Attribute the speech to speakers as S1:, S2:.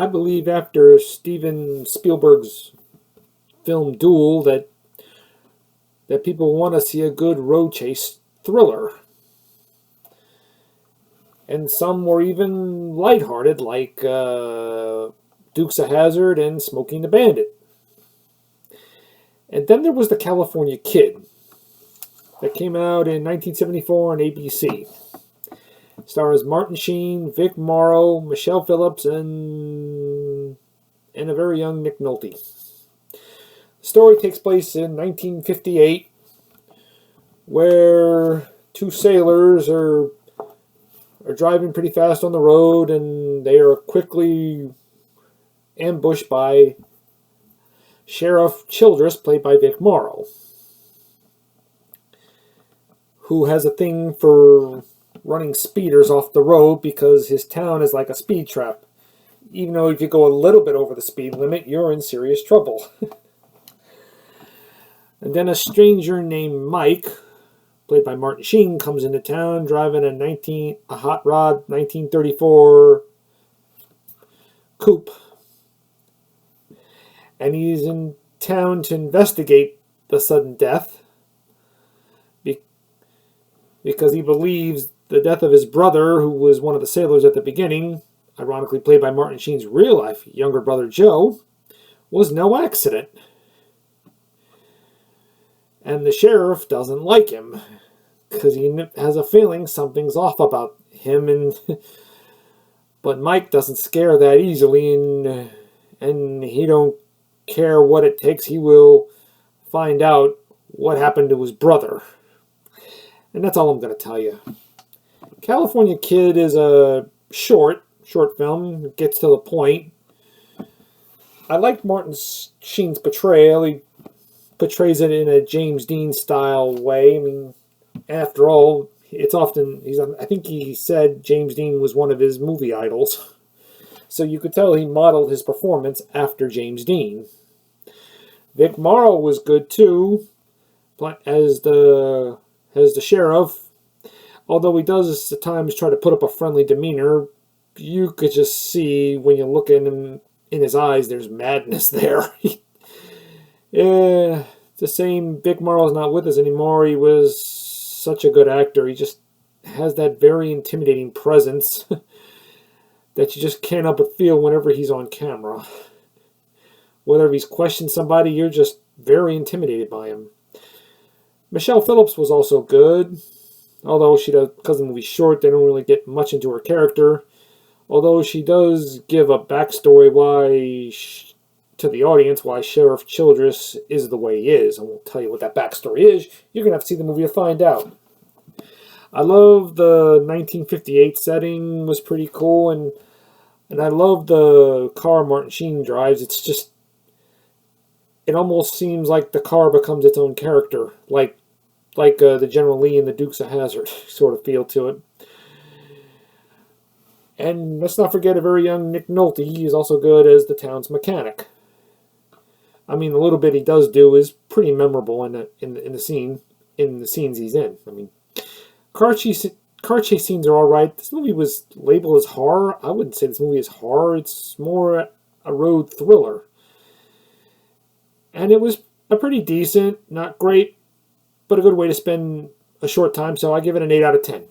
S1: I believe after Steven Spielberg's film Duel that people want to see a good road chase thriller. And some were even lighthearted, like Dukes of Hazzard and Smoking the Bandit. And then there was The California Kid that came out in 1974 on ABC. Stars Martin Sheen, Vic Morrow, Michelle Phillips, and a very young Nick Nolte. The story takes place in 1958, where two sailors are driving pretty fast on the road, and they are quickly ambushed by Sheriff Childress, played by Vic Morrow, who has a thing for running speeders off the road because his town is like a speed trap. Even though if you go a little bit over the speed limit, you're in serious trouble. And then a stranger named Mike, played by Martin Sheen, comes into town driving a hot rod 1934 coupe. And he's in town to investigate the sudden death because he believes the death of his brother, who was one of the sailors at the beginning, ironically played by Martin Sheen's real-life younger brother Joe, was no accident. And the sheriff doesn't like him because he has a feeling something's off about him. But Mike doesn't scare that easily, and he don't care what it takes. He will find out what happened to his brother. And that's all I'm going to tell you. California Kid is a short film. It gets to the point. I like Martin Sheen's portrayal. He portrays it in a James Dean style way. I mean, after all, it's often I think he said James Dean was one of his movie idols. So you could tell he modeled his performance after James Dean. Vic Morrow was good too, as the sheriff. Although he does at times try to put up a friendly demeanor, you could just see when you look at him in his eyes, there's madness there. Yeah, it's the same. Vic Morrow's not with us anymore. He was such a good actor. He just has that very intimidating presence that you just can't help but feel whenever he's on camera. Whether he's questioned somebody, you're just very intimidated by him. Michelle Phillips was also good. Although because the movie's short, they don't really get much into her character. Although she does give a backstory to the audience why Sheriff Childress is the way he is. I won't tell you what that backstory is. You're going to have to see the movie to find out. I love the 1958 setting. Was pretty cool. And I love the car Martin Sheen drives. It's just, it almost seems like the car becomes its own character. Like the General Lee in the Dukes of Hazzard sort of feel to it. And let's not forget a very young Nick Nolte. He is also good as the town's mechanic. I mean, the little bit he does do is pretty memorable in the scenes he's in. I mean, car chase scenes are all right. This movie was labeled as horror. I wouldn't say this movie is horror. It's more a road thriller. And it was a pretty decent, not great, but a good way to spend a short time. So I give it an 8 out of 10.